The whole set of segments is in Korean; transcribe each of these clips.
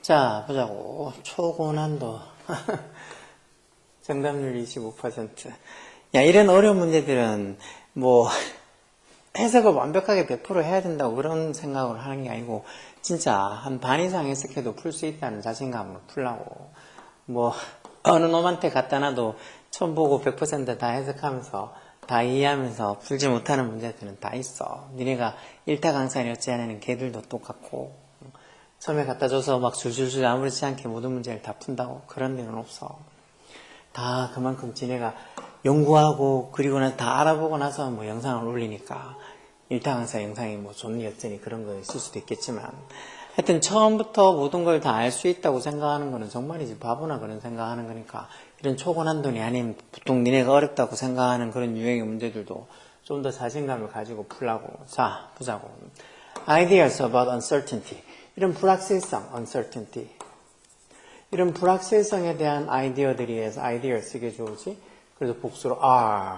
자, 보자고. 초고난도. 정답률 25%. 야, 이런 어려운 문제들은, 해석을 완벽하게 100% 해야 된다고 그런 생각을 하는 게 아니고, 진짜 한 반 이상 해석해도 풀 수 있다는 자신감으로 풀라고. 어느 놈한테 갖다 놔도 처음 보고 100% 다 해석하면서, 다 이해하면서 풀지 못하는 문제들은 다 있어. 니네가 일타 강사였지 않은 걔들도 똑같고, 처음에 갖다 줘서 막 줄줄줄 아무렇지 않게 모든 문제를 다 푼다고 그런 일은 없어. 다 그만큼 지네가 연구하고 그리고 다 알아보고 나서 영상을 올리니까 일타 강사 영상이 좋니 어쩌니 그런 거 있을 수도 있겠지만 하여튼 처음부터 모든 걸 다 알 수 있다고 생각하는 거는 정말이지 바보나 그런 생각하는 거니까 이런 초고난도니 아니면 보통 니네가 어렵다고 생각하는 그런 유형의 문제들도 좀 더 자신감을 가지고 풀라고. 자, 보자고. Ideas about uncertainty. 이런 불확실성, uncertainty. 이런 불확실성에 대한 아이디어들이에서 아이디어 쓰기 좋지. 그래서 복수로 are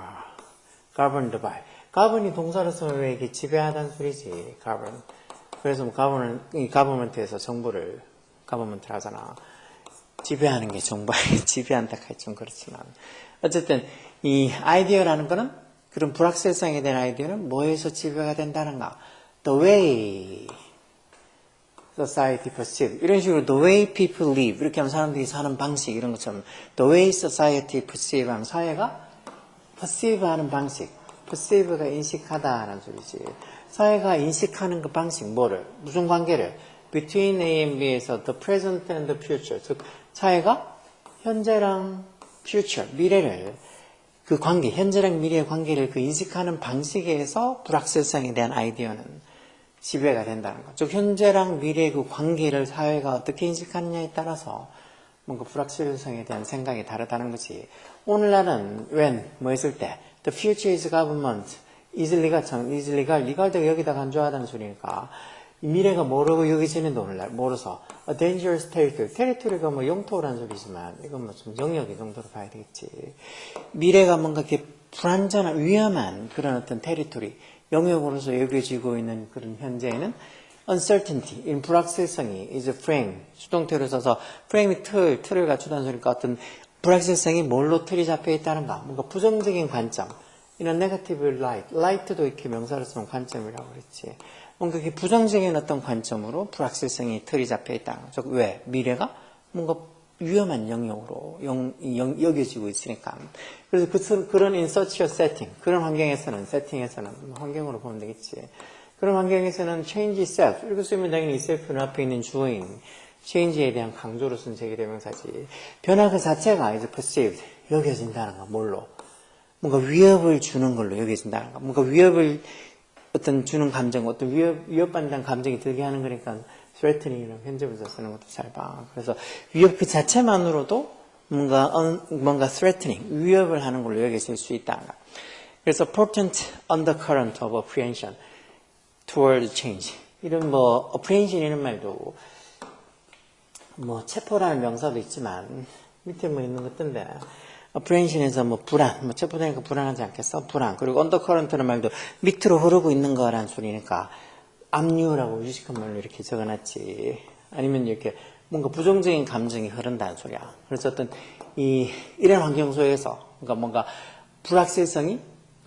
governed by. govern이 동사로 쓰면 왜 이게 지배하다는 소리지. govern. 그래서 govern은 government에서 정부를 government를 하잖아. 지배하는 게 정부 지배한다 하기 좀 그렇지만 어쨌든 이 아이디어라는 거는 그런 불확실성에 대한 아이디어는 뭐에서 지배가 된다는가. The way society perceive. 이런 식으로 the way people live. 이렇게 하면 사람들이 사는 방식 이런 것처럼 the way society perceive 하면 사회가 perceive 하는 방식. perceive가 인식하다라는 소리지. 사회가 인식하는 그 방식 뭐를? 무슨 관계를? between A and B에서 the present and the future. 즉 사회가 현재랑 future, 미래를 그 관계, 현재랑 미래의 관계를 그 인식하는 방식에서 불확실성에 대한 아이디어는 지배가 된다는 거. 즉 현재랑 미래의 그 관계를 사회가 어떻게 인식하느냐에 따라서 뭔가 불확실성에 대한 생각이 다르다는 거지. 오늘날은 when 했을 때 the future is government is legal도 여기다 간주하다는 소리니까 미래가 모르고 여기지는데 오늘날 모르서 a dangerous territory. territory가 영토라는 소리지만 이건 좀 영역의 정도로 봐야 되겠지. 미래가 뭔가 이렇게 불안전한 위험한 그런 어떤 territory 영역으로서 여겨지고 있는 그런 현재에는 uncertainty, 이 불확실성이 is a frame, 수동태로 써서 frame이 틀을 갖추다는 소리니까 어떤 불확실성이 뭘로 틀이 잡혀 있다는가, 뭔가 부정적인 관점, 이런 negative light도 이렇게 명사로 쓰면 관점이라고 그랬지. 뭔가 이렇게 부정적인 어떤 관점으로 불확실성이 틀이 잡혀 있다는 거. 즉 왜? 미래가 뭔가 위험한 영역으로 여겨지고 있으니까. 그래서 그런 in such a setting, 그런 환경에서는, 세팅에서는, 환경으로 보면 되겠지. 그런 환경에서는 change itself, 이렇게 쓰면 당연히 itself는 앞에 있는 주어인, change에 대한 강조로 쓴 제기대명사지. 변화 그 자체가 is perceived, 여겨진다는 거, 뭘로? 뭔가 위협을 주는 걸로 여겨진다는 거. 뭔가 위협을 주는 감정, 어떤 위협받는 감정이 들게 하는 거니까 threatening이라는 현재분사 쓰는 것도 잘 봐. 그래서 위협 그 자체만으로도 뭔가 threatening, 위협을 하는 걸로 여겨질 수 있다. 그래서 potent undercurrent of apprehension toward change. 이런 apprehension 이런 말도 체포라는 명사도 있지만 밑에 있는 것던데 apprehension에서 불안, 체포되니까 불안하지 않겠어? 불안. 그리고 undercurrent라는 말도 밑으로 흐르고 있는 거라는 소리니까 압류라고 유식한 말로 이렇게 적어놨지. 아니면 이렇게 뭔가 부정적인 감정이 흐른다는 소리야. 그래서 이런 환경 속에서, 뭔가 불확실성이,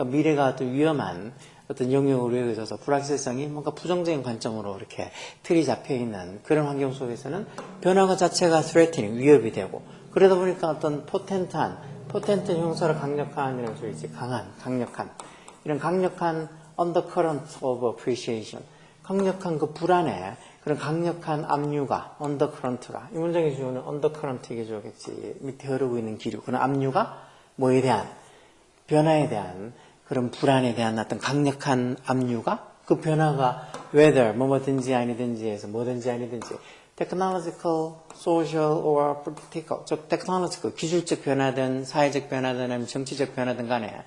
미래가 어떤 위험한 어떤 영역으로 여겨져서 불확실성이 뭔가 부정적인 관점으로 이렇게 틀이 잡혀 있는 그런 환경 속에서는 변화가 자체가 threatening, 위협이 되고, 그러다 보니까 어떤 포텐트 형사로 강력한 이런 소리지. 강력한. 이런 강력한 undercurrent of appreciation. 강력한 그 불안에 그런 강력한 압류가, undercurrent가. 이 문장의 주어는 undercurrent 이게 주어겠지. 밑에 흐르고 있는 기류. 그런 압류가 뭐에 대한, 변화에 대한 그런 불안에 대한 어떤 강력한 압류가 그 변화가 whether, 뭐든지 아니든지에서 뭐든지 아니든지 technological, social, or political, 즉 technological, 기술적 변화든 사회적 변화든 아니면 정치적 변화든 간에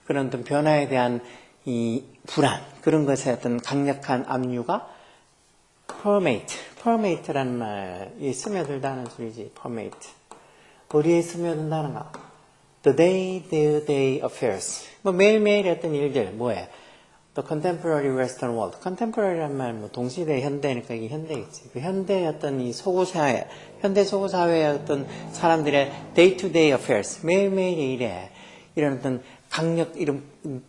그런 어떤 변화에 대한 이 불안, 그런 것에 어떤 강력한 압류가 permeate라는 말이 스며들다는 소리지. permeate. 어디에 스며든다는가? the day-to-day affairs. 뭐 매일매일의 어떤 일들, 뭐예요? The contemporary western world. contemporary란 말, 뭐 동시대 현대니까 이게 현대겠지. 그 현대의 어떤 이 소구사회, 현대 소구사회의 어떤 사람들의 day-to-day affairs, 매일매일의 일에 이런 어떤 이런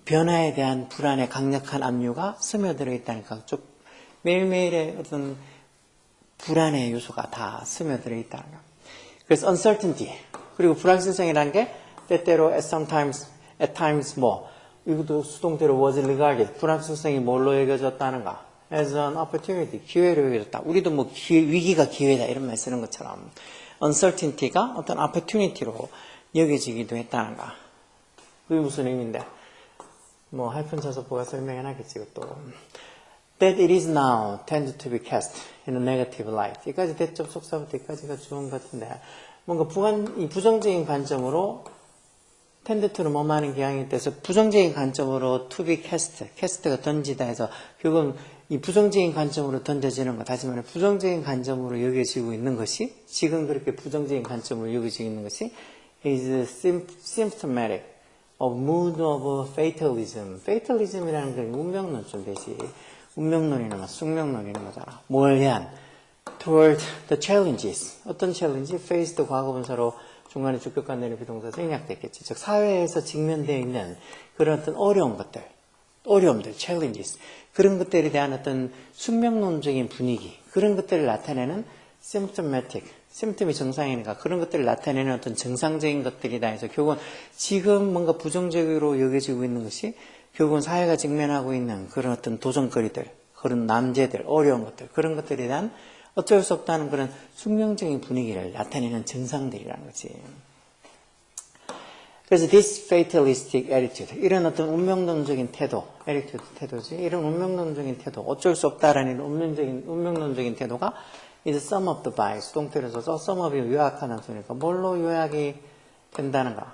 변화에 대한 불안의 강력한 압류가 스며들어 있다니까. 쭉 매일매일의 어떤 불안의 요소가 다 스며들어 있다는 거. 그래서 uncertainty 그리고 불확실성이라는 게 때때로 at times 뭐 이것도 수동태로 was regarded 불확실성이 뭘로 여겨졌다는가 as an opportunity 기회로 여겨졌다. 우리도 뭐 위기가 기회다 이런 말 쓰는 것처럼 uncertainty가 어떤 opportunity로 여겨지기도 했다는가. 그게 무슨 의미인데 뭐 할픈 쳐서 뭐가 설명해 놨겠지 또. That it is now tended to be cast in a negative light. 여기까지 대접 속사부터 여기까지가 좋은 것 같은데 뭔가 이 부정적인 관점으로 tended to는 뭐하는 경향이 돼서 부정적인 관점으로 to be cast가 던지다 해서 결국은 이 부정적인 관점으로 던져지는 것 다시 말해 부정적인 관점으로 여겨지고 있는 것이 지금 그렇게 부정적인 관점으로 여겨지고 있는 것이 is symptomatic of mood of fatalism. fatalism이라는 건 운명론 좀 되지. 운명론이나 숙명론이라는 거잖아. 뭘 위한? toward the challenges. 어떤 challenge? faced 과거분사로 중간에 주격관 내는 비동사 생략됐겠지. 즉 사회에서 직면되어 있는 그런 어떤 어려움들, challenges. 그런 것들에 대한 어떤 숙명론적인 분위기. 그런 것들을 나타내는 symptomatic. 심пт이 정상이니까 그런 것들을 나타내는 어떤 정상적인 것들이다 해서 결국은 지금 뭔가 부정적으로 여겨지고 있는 것이 결국은 사회가 직면하고 있는 그런 어떤 도전거리들, 그런 난제들, 어려운 것들, 그런 것들에 대한 어쩔 수 없다는 그런 숙명적인 분위기를 나타내는 증상들이라는 거지. 그래서 this fatalistic attitude, 이런 어떤 운명론적인 태도, 태도지, 이런 운명론적인 태도, 어쩔 수 없다라는 운명론적인 태도가 is summed by, 수동태로 써서 sumup이 요약하는 소리니까 뭘로 요약이 된다는가?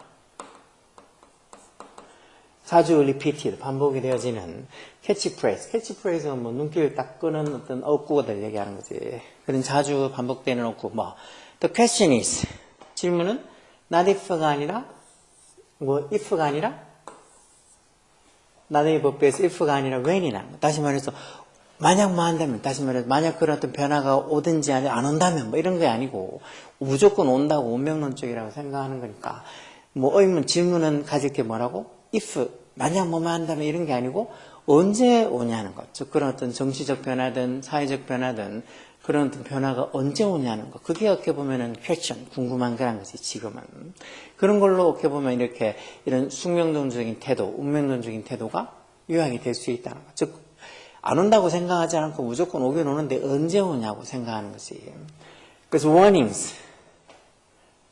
자주 repeated, 반복이 되어지는 캐치프레이즈. 캐치프레이즈는 뭐 눈길을 딱 끄는 어떤 어구들 얘기하는 거지. 그런 자주 반복되는 어구. 뭐 The question is, 질문은 not if가 아니라 뭐 if가 아니라 not if에서 if가 아니라 when이라는 거. 다시 말해서 만약 뭐 한다면, 다시 말해서 만약 그런 어떤 변화가 오든지 안 온다면 뭐 이런 게 아니고 무조건 온다고 운명론적이라고 생각하는 거니까 뭐 의문 질문은 가질 게 뭐라고? if 만약 뭐만 한다면 이런 게 아니고 언제 오냐는 것. 즉 그런 어떤 정치적 변화든 사회적 변화든 그런 어떤 변화가 언제 오냐는 것. 그게 어떻게 보면은 question, 궁금한 거란 거지 지금은. 그런 걸로 어떻게 보면 이렇게 이런 숙명론적인 태도, 운명론적인 태도가 요약이 될 수 있다는 것. 즉 안 온다고 생각하지 않고 무조건 오긴 오는데 언제 오냐고 생각하는 거지. 그래서 warnings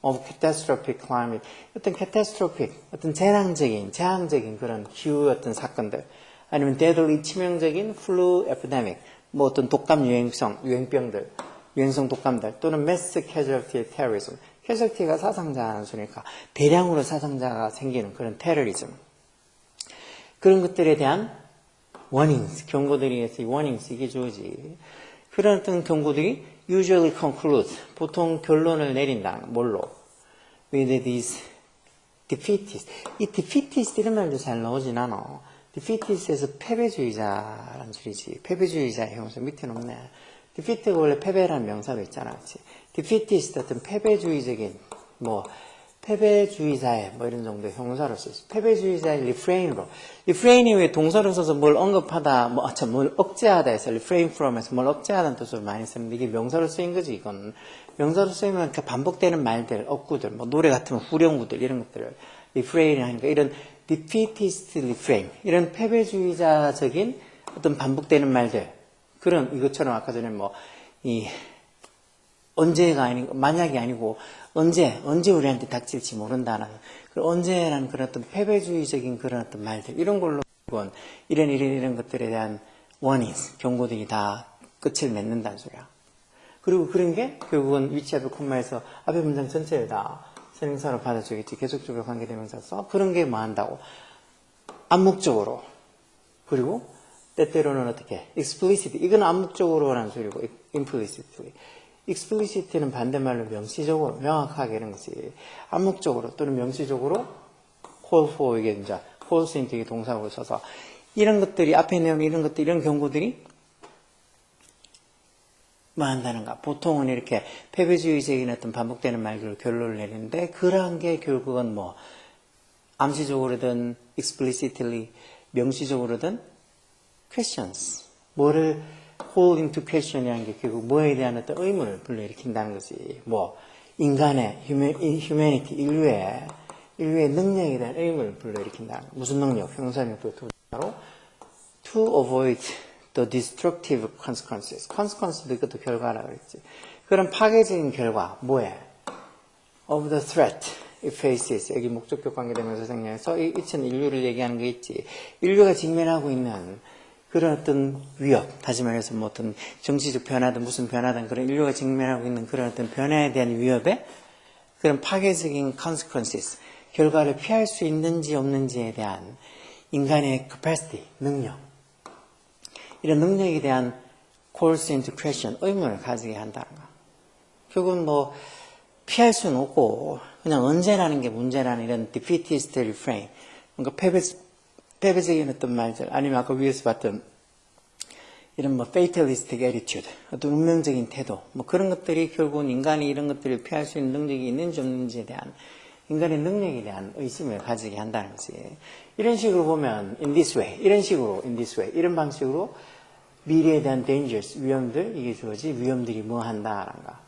of catastrophic climate, 어떤 catastrophic, 어떤 재앙적인 그런 기후 어떤 사건들, 아니면 deadly 치명적인 flu epidemic, 뭐 어떤 독감 유행병들, 유행성 독감들, 또는 mass casualty terrorism, casualty가 사상자라는 소리니까 대량으로 사상자가 생기는 그런 테러리즘, 그런 것들에 대한 warnings, 경고들이 있어서 warnings 이게 좋지. 그런 어떤 경고들이 usually conclude, 보통 결론을 내린다. 뭘로? with these defeatist. 이 defeatist 이런 말도 잘 나오진 않아. defeatist에서 패배주의자라는 소리지. 패배주의자의 형용사 밑에는 없네. defeat가 원래 패배라는 명사도 있잖아. 그치? defeatist 어떤 패배주의적인 뭐 패배주의자의 뭐 이런 정도의 형용사로 쓰였어. 패배주의자의 refrain으로. refrain이 왜 동사로 써서 뭘 언급하다, 뭘 억제하다 해서 refrain from에서 뭘 억제하다는 뜻으로 많이 쓰는데 이게 명사로 쓰인 거지, 이건. 명사로 쓰이면 이렇게 반복되는 말들, 어구들, 뭐 노래 같으면 후렴구들 이런 것들을 refrain 하니까 이런 defeatist refrain, 이런 패배주의자적인 어떤 반복되는 말들, 그런 이것처럼 아까 전에 뭐 이 언제가 아니고 만약이 아니고 언제 우리한테 닥칠지 모른다는 그 언제라는 그런 어떤 패배주의적인 그런 어떤 말들 이런 걸로 이런 것들에 대한 warnings 경고들이 다 끝을 맺는다는 소리야. 그리고 그런 게 결국은 위치 앞에 콤마에서 앞에 문장 전체를 다 선행사로 받아주겠지. 계속적으로 관계대명사 써. 그런 게 뭐 한다고? 암묵적으로. 그리고 때때로는 어떻게? explicit. 이건 암묵적으로라는 소리고 implicitly. explicit는 반대말로 명시적으로, 명확하게 이런 거지. 암묵적으로 또는 명시적으로 call for 이게 이제 calls into 이게 동사로 써서 이런 것들이 앞에 내용 이런 것들 이런 경고들이 뭐 한다는가? 보통은 이렇게 패배주의적인 어떤 반복되는 말들로 결론을 내리는데 그러한 게 결국은 뭐 암시적으로든 explicitly 명시적으로든 questions 뭐를 call into question이라는 게 결국 뭐에 대한 어떤 의문을 불러일으킨다는 거지. 뭐 인간의 humanity 인류의 능력에 대한 의문을 불러일으킨다. 무슨 능력? 형사명도 투자로 to avoid the destructive consequences. consequence도 이것도 결과라고 그랬지. 그런 파괴적인 결과 뭐에? of the threat it faces. 여기 목적격 관계되면서 생략해서 이ችን 인류를 얘기하는 게 있지. 인류가 직면하고 있는 그런 어떤 위협, 다시 말해서 뭐 어떤 정치적 변화든 무슨 변화든 그런 인류가 직면하고 있는 그런 어떤 변화에 대한 위협에 그런 파괴적인 consequences, 결과를 피할 수 있는지 없는지에 대한 인간의 capacity, 능력, 이런 능력에 대한 calls into question, 의문을 가지게 한다는 거. 결국은 뭐 피할 수는 없고 그냥 언제라는 게 문제라는 이런 defeatist refrain, 뭔가 패배적인 어떤 말들, 아니면 아까 위에서 봤던 이런 뭐 fatalistic attitude, 어떤 운명적인 태도, 뭐 그런 것들이 결국은 인간이 이런 것들을 피할 수 있는 능력이 있는지 없는지에 대한 인간의 능력에 대한 의심을 가지게 한다는 거지. 이런 식으로 보면 in this way, 이런 식으로 in this way, 이런 방식으로 미래에 대한 dangers, 위험들, 이게 주어지 위험들이 뭐 한다란가.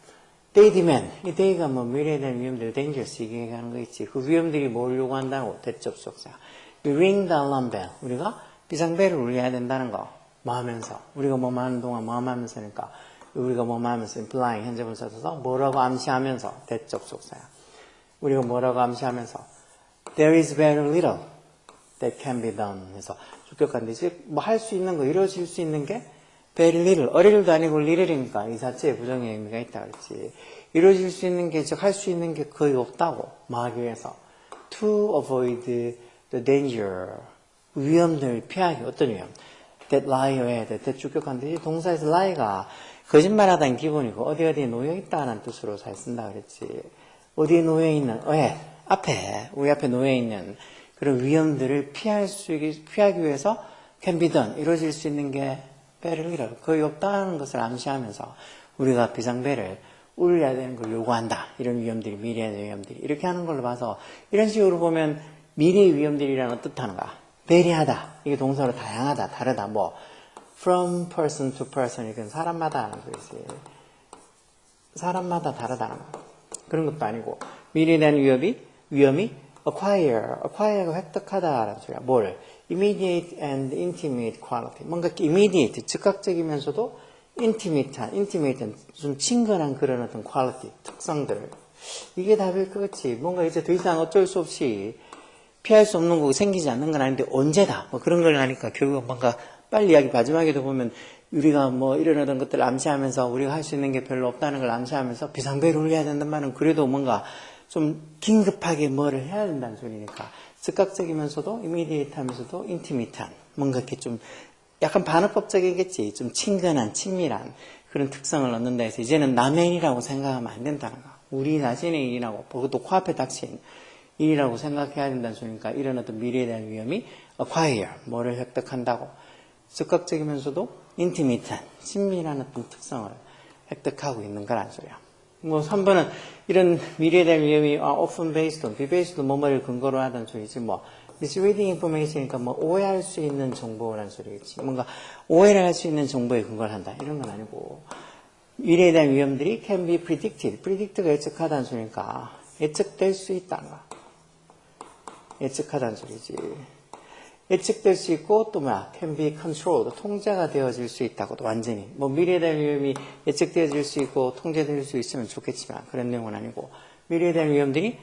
They demand, 이 they가 뭐 미래에 대한 위험들, dangers 이게 얘기하는 거 있지. 그 위험들이 뭘 요구한다고 대접속사. We ring the alarm bell. 우리가 비상벨을 울려야 된다는 거. 뭐 하면서? 우리가 뭐 하는 동안 뭐 하면서니까. 우리가 뭐 하면서 implying 현재 분사 써서 뭐라고 암시하면서 대접속사야. 우리가 뭐라고 암시하면서 There is very little that can be done 해서 주격한데 즉 뭐 할 수 있는 거 이루어질 수 있는 게 very little 어릴도 아니고 little이니까 이 자체에 부정의 의미가 있다 그랬지. 이루어질 수 있는 게 즉 할 수 있는 게 거의 없다고 말하기 위해서 to avoid the danger 위험을 피하기. 어떤 위험? that lie ahead that 주격한데 동사에서 lie가 거짓말하다는 기본이고 어디에 놓여 있다는 뜻으로 잘 쓴다 그랬지. 어디에 놓여 있는 앞에 우리 앞에 놓여 있는 그런 위험들을 피하기 위해서 can be done 이루어질 수 있는 게 very little 거의 없다는 것을 암시하면서 우리가 비상벨을 울려야 되는 걸 요구한다. 이런 위험들이 미래의 위험들이 이렇게 하는 걸로 봐서 이런 식으로 보면 미래의 위험들이라는 뜻하는가? 베리하다. 이게 동사로 다양하다, 다르다. 뭐 from person to person 이건 사람마다 하는 거지. 사람마다 다르다는 거. 그런 것도 아니고 미래에 대한 위험이 acquire가 획득하다라는 소리야. 뭘? immediate and intimate quality. 뭔가 immediate, 즉각적이면서도 intimate한 좀 친근한 그런 어떤 quality, 특성들. 이게 답일 것 같지. 뭔가 이제 더 이상 어쩔 수 없이 피할 수 없는 거고 생기지 않는 건 아닌데 언제다. 뭐 그런 걸 하니까 결국 뭔가 빨리 이야기 마지막에도 보면 우리가 뭐 이런 것들을 암시하면서 우리가 할 수 있는 게 별로 없다는 걸 암시하면서 비상벨을 울려야 된단 말은 그래도 뭔가 좀 긴급하게 뭐를 해야 된다는 소리니까 즉각적이면서도 immediate 하면서도 intimate한 뭔가 이렇게 좀 약간 반어법적이겠지. 좀 친근한 친밀한 그런 특성을 얻는다 해서 이제는 남의 일이라고 생각하면 안 된다는 거. 우리 자신의 일이라고 그것도 코앞에 닥친 일이라고 생각해야 된다는 소리니까 이런 어떤 미래에 대한 위험이 acquire 뭐를 획득한다고 즉각적이면서도 intimate한 친밀한 어떤 특성을 획득하고 있는 거란 소리야. 뭐 3번은 이런 미래에 대한 위험이 often based on, be based on 뭐뭐를 근거로 하던 소리지. 뭐 misleading information이니까 뭐 오해할 수 있는 정보라는 소리겠지. 뭔가 오해를 할 수 있는 정보에 근거를 한다 이런 건 아니고 미래에 대한 위험들이 can be predicted. predict가 예측하다는 소리니까 예측될 수 있다는 거. 예측하다는 소리지. 예측될 수 있고 또 뭐야 can be controlled 통제가 되어질 수 있다고도 완전히 뭐 미래에 대한 위험이 예측되어질 수 있고 통제될 수 있으면 좋겠지만 그런 내용은 아니고 미래에 대한 위험들이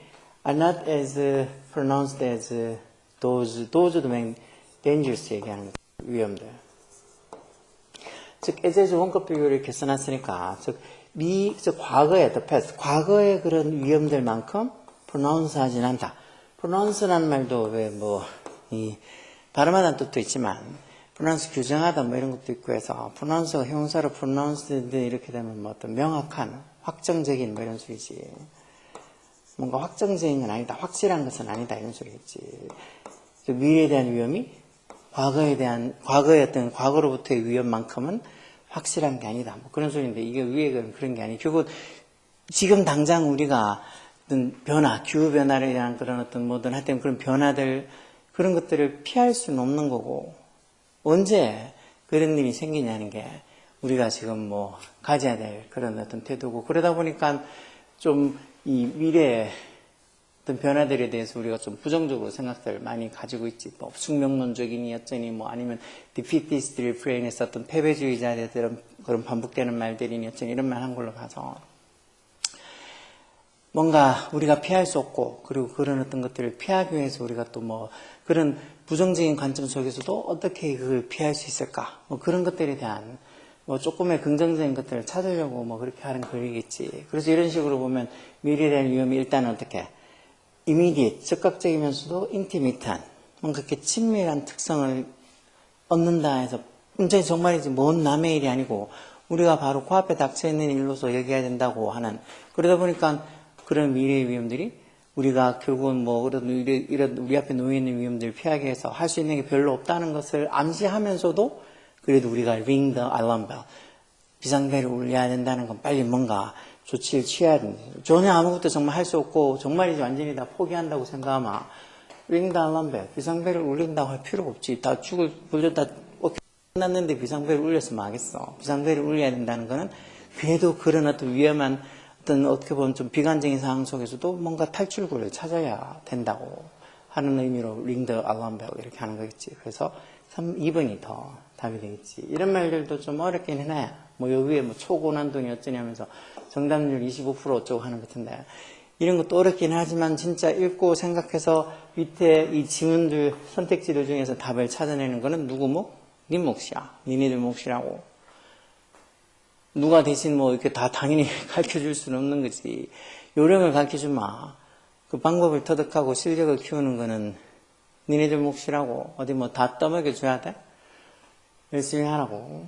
are not as pronounced as those도 맨 dangerous 얘기하는 위험들. 즉 as 원급 비교를 이렇게 써놨으니까 즉 과거의 the past 과거의 그런 위험들만큼 pronounce 하진 않다. pronounce라는 말도 왜 이 발음하다는 뜻도 있지만 pronounce 규정하다 뭐 이런 것도 있고 해서 pronounce가 형사로 pronounced 이렇게 되면 뭐 어떤 명확한 확정적인 뭐 이런 소리지. 뭔가 확정적인 건 아니다. 확실한 것은 아니다. 이런 소리겠지. 미래에 대한 위험이 과거의 어떤 과거로부터의 위험만큼은 확실한 게 아니다. 뭐 그런 소리인데 이게 위액은 그런 게 아니고 결국 지금 당장 우리가 어떤 변화, 기후변화에 대한 그런 어떤 뭐든 하여튼 그런 변화들 그런 것들을 피할 수는 없는 거고 언제 그런 일이 생기냐는 게 우리가 지금 뭐 가져야 될 그런 어떤 태도고 그러다 보니까 좀 이 미래의 어떤 변화들에 대해서 우리가 좀 부정적으로 생각들 많이 가지고 있지. 뭐 숙명론적이니 어쩌니 뭐 아니면 디피티스트 리프레인에서 어떤 패배주의자들은 그런 반복되는 말들이니 어쩌니 이런 말 한 걸로 봐서 뭔가 우리가 피할 수 없고 그리고 그런 어떤 것들을 피하기 위해서 우리가 또 뭐 그런 부정적인 관점 속에서도 어떻게 그걸 피할 수 있을까 뭐 그런 것들에 대한 뭐 조금의 긍정적인 것들을 찾으려고 뭐 그렇게 하는 글이겠지. 그래서 이런 식으로 보면 미래에 대한 위험이 일단 어떻게 immediate, 즉각적이면서도 intimate한 뭔가 그렇게 친밀한 특성을 얻는다 해서 완전히 정말이지 먼 남의 일이 아니고 우리가 바로 코앞에 닥쳐있는 일로서 얘기해야 된다고 하는 그러다 보니까 그런 미래의 위험들이 우리가 결국은 뭐 이런 우리 앞에 놓여있는 위험들을 피하기 위해서 할 수 있는 게 별로 없다는 것을 암시하면서도 그래도 우리가 ring the alarm bell 비상벨을 울려야 된다는 건 빨리 뭔가 조치를 취해야 된다. 전혀 아무것도 정말 할 수 없고 정말이지 완전히 다 포기한다고 생각하면 ring the alarm bell 비상벨을 울린다고 할 필요가 없지. 다 죽을 불려 다 끝났는데 비상벨을 울렸으면 하겠어. 비상벨을 울려야 된다는 거는 그래도 그런 어떤 위험한 어떤 어떻게 보면 좀 비관적인 상황 속에서도 뭔가 탈출구를 찾아야 된다고 하는 의미로 ring the alarm bell 이렇게 하는 거겠지. 그래서 2번이 더 답이 되겠지. 이런 말들도 좀 어렵긴 해놔. 뭐 여기에 뭐 초고난도니 어쩌냐면서 정답률 25% 어쩌고 하는 것 같은데 이런 것도 어렵긴 하지만 진짜 읽고 생각해서 밑에 이 지문들 선택지들 중에서 답을 찾아내는 거는 누구 몫? 네 몫이야. 니네들 몫이라고. 누가 대신 뭐 이렇게 다 당연히 가르쳐 줄 수는 없는 거지. 요령을 가르쳐 주마. 그 방법을 터득하고 실력을 키우는 거는 니네들 몫이라고. 어디 뭐 다 떠먹여 줘야 돼? 열심히 하라고.